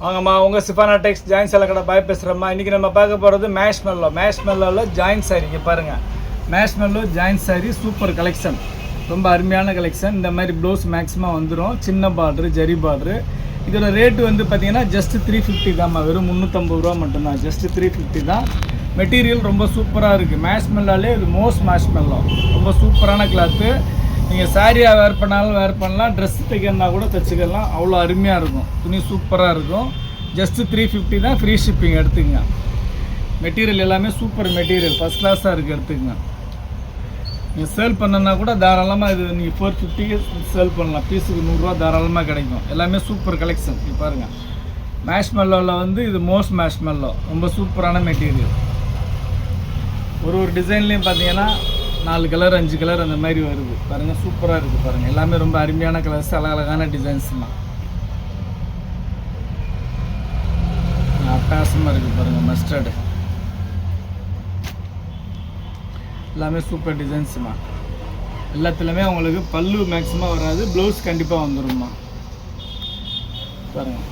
வாங்கம்மா உங்கள் சிஃபானா டெக்ஸ் ஜாயின் சேலை கடை பாய் பேசுகிறோம்மா. இன்றைக்கி நம்ம பார்க்க போகிறது மேஷ்மெல்லோவில் ஜாயின் சாரி. இங்கே பாருங்கள், மேஷ்மெல்லோ ஜாயின் சாரி சூப்பர் கலெக்ஷன், ரொம்ப அருமையான கலெக்ஷன். இந்த மாதிரி ப்ளவுஸ் மேக்ஸிமம் வந்துடும், சின்ன பார்ட்ரு ஜரி பார்ட்ரு. இதோட ரேட்டு வந்து பார்த்திங்கன்னா ஜஸ்ட் 350 தான்மா, வெறும் 350 ரூபா மட்டும்தான், ஜஸ்ட் 350 தான். மெட்டீரியல் ரொம்ப சூப்பராக இருக்குது. மேஷ்மெல்லாலே இது மேஷ்மெல்லோ ரொம்ப சூப்பரான கிளாத்து. நீங்கள் சாரியாக வேர் பண்ணாலும் வேர் பண்ணலாம், ட்ரெஸ் தைக்கிறனா கூட தைச்சிக்கலாம், அவ்வளோ அருமையாக இருக்கும். துணி சூப்பராக இருக்கும். ஜஸ்ட்டு 350 தான், ஃப்ரீ ஷிப்பிங். எடுத்துக்கங்க. மெட்டீரியல் எல்லாமே சூப்பர் மெட்டீரியல், ஃபஸ்ட் கிளாஸாக இருக்குது. எடுத்துக்கங்க. நீங்கள் சேல் பண்ணனா கூட தாராளமாக இது நீங்கள் 450க்கு சேல் பண்ணலாம். பீஸுக்கு 100 ரூபா தாராளமாக கிடைக்கும். எல்லாமே சூப்பர் கலெக்ஷன். இப்போ பாருங்கள், மேஷ்மெல்லோவில் வந்து இது மேஷ்மெல்லோ ரொம்ப சூப்பரான மெட்டீரியல். ஒரு டிசைன்லேயும் பார்த்தீங்கன்னா 4 கலர் 5 கலர் அந்த மாதிரி வருது. பாருங்கள், சூப்பராக இருக்குது. பாருங்கள், எல்லாமே ரொம்ப அருமையான கலர்ஸ், அழகழகான டிசைன்ஸ்லாம் அட்டகாசமாக இருக்குது. பாருங்கள், மஸ்டர்டு எல்லாமே சூப்பர் டிசைன்ஸுமா. எல்லாத்துலேயுமே உங்களுக்கு பல்லு மேக்ஸிமம் வராது, ப்ளவுஸ் கண்டிப்பாக வந்துடும்மா. பாருங்கள்,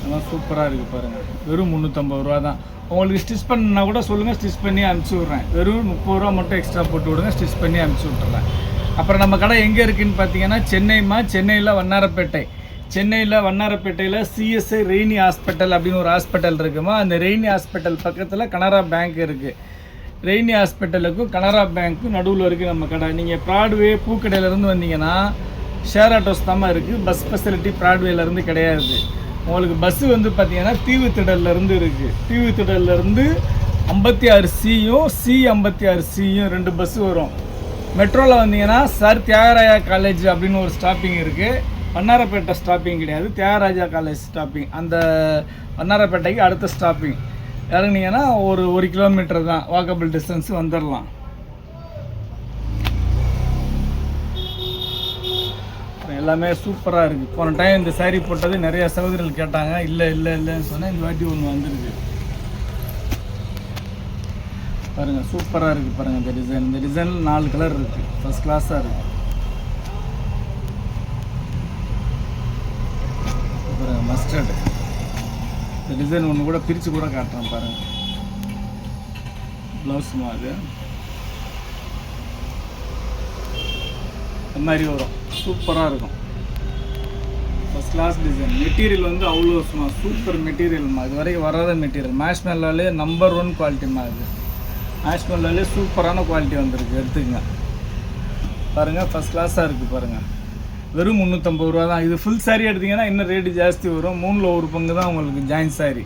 எல்லாம் சூப்பராக இருக்குது. பாருங்கள், வெறும் 350 ரூபா தான். உங்களுக்கு ஸ்டிச் பண்ணா கூட சொல்லுங்கள், ஸ்டிச் பண்ணி அனுப்பிச்சி விட்றேன். வெறும் 30 ரூபா மட்டும் எக்ஸ்ட்ரா போட்டு விடுங்க, ஸ்டிச் பண்ணி அனுப்பிச்சி விட்றேன். அப்புறம் நம்ம கடை எங்கே இருக்குதுன்னு பார்த்தீங்கன்னா சென்னையில் வண்ணாரப்பேட்டை. சென்னையில் வண்ணாரப்பேட்டையில் சிஎஸ்ஐ ரெய்னி ஹாஸ்பிட்டல் அப்படின்னு ஒரு ஹாஸ்பிட்டல் இருக்குமா. அந்த ரெய்னி ஹாஸ்பிட்டல் பக்கத்தில் கனரா பேங்க் இருக்குது. ரெய்னி ஹாஸ்பிட்டலுக்கும் கனரா பேங்க்கும் நடுவில் இருக்குது நம்ம கடை. நீங்கள் ப்ராட்வே பூக்கடையிலேருந்து வந்தீங்கன்னா ஷேர் ஆட்டோஸ் தான் இருக்குது. பஸ் ஃபெசிலிட்டி ப்ராட்வேலேருந்து கிடையாது. உங்களுக்கு பஸ்ஸு வந்து பார்த்தீங்கன்னா தீவுத்திடல்லேருந்து இருக்குது. தீவுத்திடல்லேருந்து 56Cயும் C56Cயும் 2 பஸ்ஸு வரும். மெட்ரோவில் வந்தீங்கன்னா சார் தியாகராஜா காலேஜ் அப்படின்னு ஒரு ஸ்டாப்பிங் இருக்குது. வண்ணாரப்பேட்டை ஸ்டாப்பிங் கிடையாது, தியாகராஜா காலேஜ் ஸ்டாப்பிங். அந்த வண்ணாரப்பேட்டைக்கு அடுத்த ஸ்டாப்பிங் இறங்குனீங்கன்னா ஒரு 1 கிலோமீட்டர் தான், வாக்கபிள் டிஸ்டன்ஸ் வந்துடலாம். எல்லாமே சூப்பராக இருக்குது. போன டைம் இந்த சாரீ போட்டது நிறைய சகோதரிகள் கேட்டாங்க, இல்லைன்னு சொன்னேன். இந்த வாட்டி ஒன்று வந்துருக்கு. பாருங்கள், சூப்பராக இருக்குது. பாருங்கள், இந்த டிசைனில் 4 கலர் இருக்குது, ஃபஸ்ட் கிளாஸாக இருக்குது. பாருங்கள், மஸ்டர்டு. இந்த டிசைன் ஒன்று கூட பிரித்து கூட காட்டுறேன். பாருங்கள், ப்ளவுஸுமா அது இந்த மாதிரி வரும், சூப்பராக இருக்கும். First class design. மெட்டீரியல் வந்து அவ்வளோ சூப்பர் மெட்டீரியல்மா, இது வரைக்கும் வராத மெட்டீரியல். மேஷ்மெல்லோலே நம்பர் 1 குவாலிட்டிமா. இது மேஷ்மெல்லோலே சூப்பரான குவாலிட்டி வந்திருக்கு. எடுத்துக்கங்க. பாருங்கள், ஃபஸ்ட் கிளாஸாக இருக்குது. பாருங்கள், வெறும் 350 ரூபா தான். இது ஃபுல் சாரீ எடுத்திங்கன்னா இன்னும் ரேட்டு ஜாஸ்தி வரும். 3ல் 1 பங்கு தான் உங்களுக்கு join sari.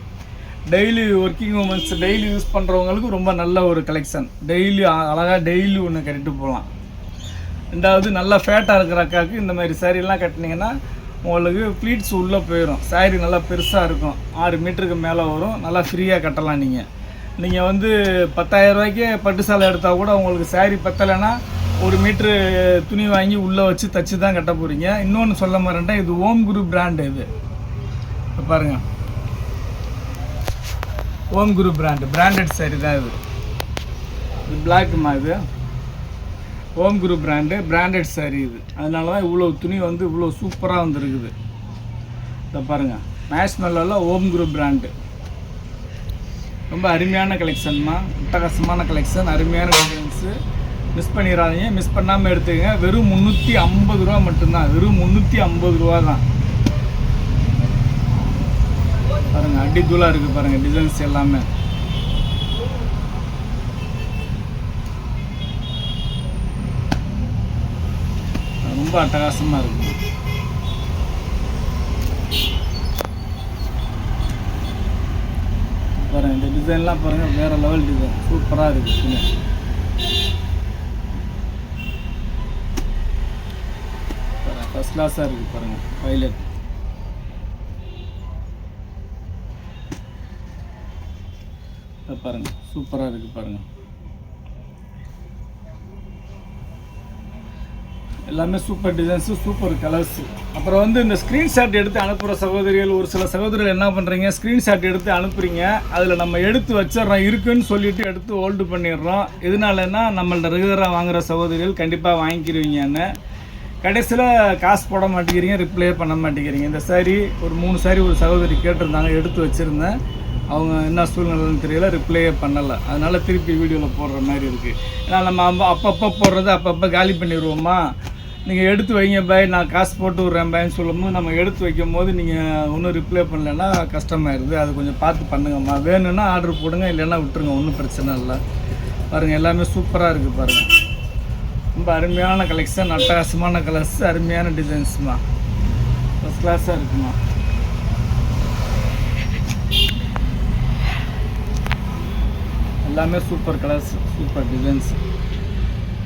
Daily working women's daily use பண்ணுறவங்களுக்கு ரொம்ப நல்ல ஒரு கலெக்ஷன். டெய்லி அழகாக டெய்லி ஒன்று கட்டிட்டு போகலாம். ரெண்டாவது, நல்லா ஃபேட்டாக இருக்கிற அக்காவுக்கு இந்த மாதிரி சாரீலாம் கட்டினீங்கன்னா உங்களுக்கு ப்ளீட்ஸ் உள்ளே போயிடும். சாரீ நல்லா பெருசாக இருக்கும், 6 மீட்டருக்கு மேலே வரும், நல்லா ஃப்ரீயாக கட்டலாம். நீங்கள் வந்து 10,000 ரூபாய்க்கு பட்டு சேலை எடுத்தால் கூட உங்களுக்கு சாரீ பத்தலைன்னா 1 மீட்ரு துணி வாங்கி உள்ளே வச்சு தச்சு தான் கட்ட போகிறீங்க. இன்னொன்று சொல்ல மாட்டேன், இது ஓம் குரு பிராண்டு. இது பாருங்கள், ஓம் குரு பிராண்டட் சாரீ தான் இது. இது பிளாக்குமா, இது ஓம் குரு பிராண்டட் சாரீ இது. அதனால தான் இவ்வளோ துணி வந்து இவ்வளோ சூப்பராக வந்துருக்குது. இதை பாருங்கள், மேஷ்மெல்லோவில் ஓம் குரு பிராண்டு ரொம்ப அருமையான கலெக்ஷன்மா, அட்டகாசமான கலெக்ஷன், அருமையான டிசைன்ஸு. மிஸ் பண்ணிடாதீங்க, மிஸ் பண்ணாமல் எடுத்துக்கங்க. வெறும் 350 ரூபா மட்டும்தான், வெறும் 350 ரூபா தான். பாருங்கள், அடி தூளாக இருக்குது. பாருங்கள், டிசைன்ஸ் எல்லாமே ரொம்ப அட்டகாசமாக இருக்குது. பாருங்கள், இந்த டிசைன்லாம் பாருங்கள், வேறு லெவல் டிசைன், சூப்பராக இருக்குது. பாருங்கள், ஃபஸ்ட் கிளாஸாக இருக்குது. பாருங்கள், வயலட். பாருங்கள், சூப்பராக இருக்குது. பாருங்கள், எல்லாமே சூப்பர் டிசைன்ஸு, சூப்பர் கலர்ஸு. அப்புறம் வந்து இந்த ஸ்க்ரீன்ஷாட் எடுத்து அனுப்புகிற சகோதரிகள், ஒரு சில சகோதரிகள் என்ன பண்ணுறீங்க, ஸ்க்ரீன்ஷாட் எடுத்து அனுப்புகிறீங்க. அதில் நம்ம எடுத்து வச்சிட்றோம், இருக்குன்னு சொல்லிவிட்டு எடுத்து ஹோல்டு பண்ணிடுறோம். எதனாலன்னா நம்மள்ட்ட ரெகுலராக வாங்குகிற சகோதரிகள் கண்டிப்பாக வாங்கிக்கிடுவீங்கன்னு. கடைசியில் காசு போட மாட்டேங்கிறீங்க, ரிப்ளே பண்ண மாட்டேங்கிறீங்க. இந்த சாரீ ஒரு 3 சாரீ ஒரு சகோதரி கேட்டிருந்தாங்க, எடுத்து வச்சுருந்தேன். அவங்க என்ன சூழ்நிலைன்னு தெரியல, ரிப்ளே பண்ணலை. அதனால் திருப்பி வீடியோவில் போடுற மாதிரி இருக்குது. ஏன்னா நம்ம அப்பப்போ போடுறது அப்பப்போ காலி பண்ணிடுவோமா. நீங்கள் எடுத்து வைங்க பாய், நான் காசு போட்டு விட்றேன் பாய்ன்னு சொல்லும்போது நம்ம எடுத்து வைக்கும் போது நீங்கள் ஒன்றும் ரிப்ளை பண்ணலைன்னா கஷ்டமாயிருது. அது கொஞ்சம் பார்த்து பண்ணுங்கம்மா. வேணும்னா ஆர்டர் போடுங்க, இல்லைன்னா விட்டுருங்க, ஒன்றும் பிரச்சனை இல்லை. பாருங்கள், எல்லாமே சூப்பராக இருக்குது பாருங்கள். ரொம்ப அருமையான கலெக்ஷன், அட்டகாசமான கலர்ஸ், அருமையான டிசைன்ஸ்மா, ஃபஸ்ட் கிளாஸாக இருக்குமா. எல்லாமே சூப்பர் கலர்ஸ், சூப்பர் டிசைன்ஸ்.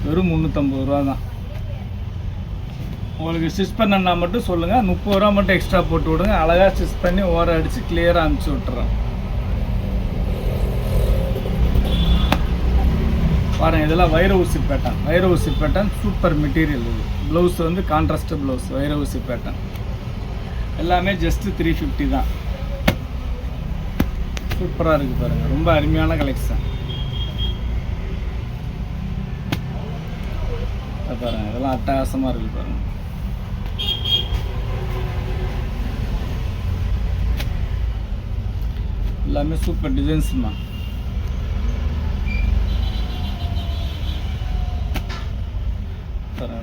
வெறும் 350 ரூபா தான். உங்களுக்கு ஸ்டிச் பண்ணனா மட்டும் சொல்லுங்கள், 30 ரூபா மட்டும் எக்ஸ்ட்ரா போட்டு விடுங்க. அழகாக ஸ்டிச் பண்ணி ஓரம் அடித்து கிளியராக அனுப்பிச்சி விட்டுறேன். பாருங்கள், இதெல்லாம் வைர ஊசி பேட்டர்ன், வைர ஊசி பேட்டர்ன், சூப்பர் மெட்டீரியல். இது ப்ளவுஸ் வந்து கான்ட்ராஸ்ட் ப்ளவுஸ், வைர ஊசி பேட்டர்ன். எல்லாமே ஜஸ்ட்டு 350 தான். சூப்பராக இருக்குது பாருங்கள், ரொம்ப அருமையான கலெக்ஷன். பாருங்கள், இதெல்லாம் அட்டகாசமாக இருக்குது பாருங்கள். எல்லாமே சூப்பர் டிசைன்ஸ்மா.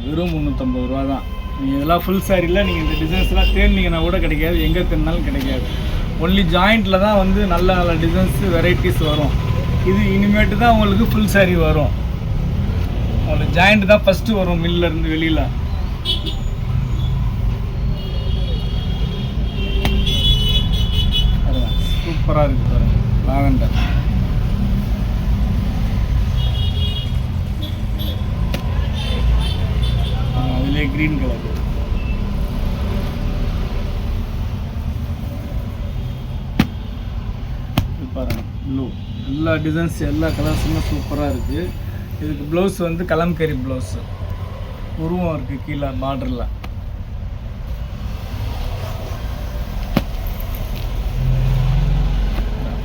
வெறும் 350 ரூபா தான். நீங்கள் இதெல்லாம் ஃபுல் சாரியில் நீங்கள் இந்த டிசைன்ஸ்லாம் தேர்ந்தீங்கன்னா கூட கிடைக்காது, எங்கே தேர்ந்தாலும் கிடைக்காது. ஒன்லி ஜாயிண்ட்டில் தான் வந்து நல்ல நல்ல டிசைன்ஸு வெரைட்டிஸ் வரும். இது இனிமேட்டு தான் உங்களுக்கு ஃபுல் சாரி வரும். உங்களுக்கு ஜாயிண்ட் தான் ஃபஸ்ட்டு வரும் மில்லேருந்து வெளியில். சூப்பராக இருக்குது பாருங்கள், லாவெண்டர். அதுலேயே க்ரீன் கலர். இது பாருங்கள், ப்ளூ. எல்லா டிசைன்ஸ் எல்லா கலர்ஸுமே சூப்பராக இருக்குது. இதுக்கு ப்ளவுஸ் வந்து கலம்கரி ப்ளவுஸு, உருவம் இருக்குது கீழே பார்டரில்.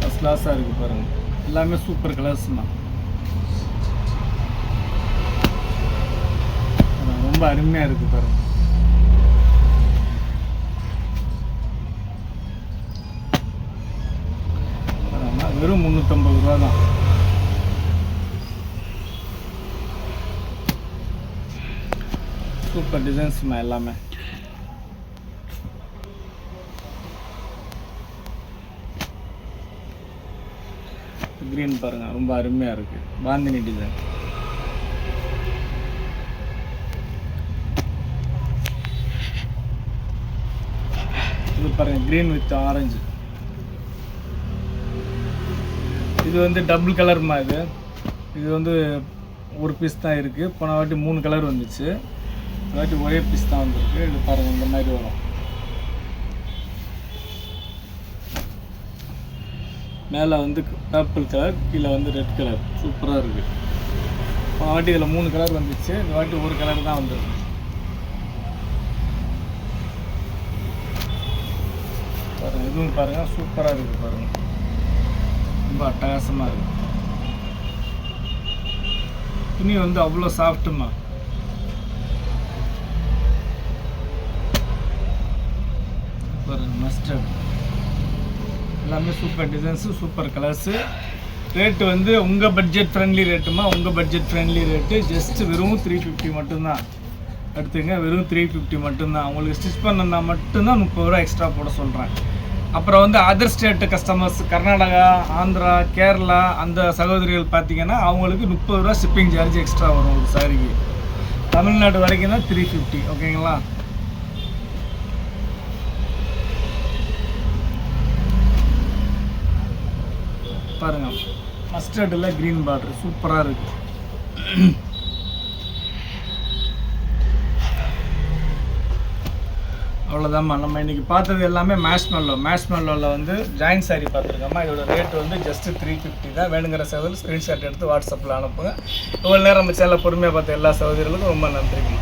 ஃபஸ்ட் கிளாஸாக இருக்குது பாருங்கள், எல்லாமே சூப்பர் கலர்ஸ்மா. ரொம்ப அருமையாக இருக்குது பாருங்கள். வெறும் 350 ரூபா தான். சூப்பர் டிசைன்ஸ்மா எல்லாமே. க்ரீன் பாருங்கள், ரொம்ப அருமையாக இருக்குது, பாந்தினி டிசைன். இது பாருங்கள், க்ரீன் வித் ஆரஞ்சு. இது வந்து டபுள் கலர்மா. இது வந்து ஒரு பீஸ் தான் இருக்குது. போன வாட்டி 3 கலர் வந்துச்சு, இந்த வாட்டி ஒரே பீஸ் தான் வந்துருக்கு. இது பாருங்கள், இந்த மாதிரி வரும். மேலே வந்து பர்பிள் கலர், கீழே வந்து ரெட் கலர். சூப்பராக இருக்குது. போன வாட்டி இதில் 3 கலர் வந்துச்சு, இந்த வாட்டி ஒரு கலர் தான் வந்துருக்கு. பாருங்கள், இதுவும் பாருங்கள், சூப்பராக இருக்குது பாருங்கள், ரொம்ப அட்டகாசமாக இருக்குது. துணி வந்து அவ்வளோ சாஃப்ட்டுமா. பாருங்கள், மஸ்டர்ட். எல்லாமே super designs, super colours. Rate வந்து உங்கள் பட்ஜெட் ஃப்ரெண்ட்லி ரேட்டுமா, உங்கள் பட்ஜெட் ஃப்ரெண்ட்லி ரேட்டு. ஜஸ்ட்டு வெறும் 350 மட்டும்தான். எடுத்துங்க, வெறும் 350 மட்டும்தான். உங்களுக்கு ஸ்டிச் பண்ணா மட்டும்தான் 30 ரூபா எக்ஸ்ட்ரா போட சொல்கிறேன். அப்புறம் வந்து other state customers, Karnataka, Andhra, Kerala அந்த சகோதரிகள் பார்த்தீங்கன்னா அவங்களுக்கு 30 ரூபா ஷிப்பிங் சார்ஜ் எக்ஸ்ட்ரா வரும் ஒரு சாரிக்கு. தமிழ்நாடு வரைக்கும் தான் 350. ஓகேங்களா? பாருங்கள், மஸ்டர்டில் க்ரீன் பார்டர் சூப்பராக இருக்குது. அவ்வளோதாம்மா. நம்ம இன்றைக்கி பார்த்தது எல்லாமே மேஷ்மெல்லோவில் வந்து ஜாயின் சாரி பார்த்துருக்கோம்மா. இதோட ரேட் வந்து ஜஸ்ட்டு 350 தான். வேணுங்கிற சகோதரி ஸ்க்ரீன்ஷாட் எடுத்து வாட்ஸ்அப்பில் அனுப்புங்க. இவ்வளோ நேரம் நம்ம சேனலை பொறுமையாக பார்த்த எல்லா சகோதரிகளுக்கும் ரொம்ப நன்றிங்கம்மா.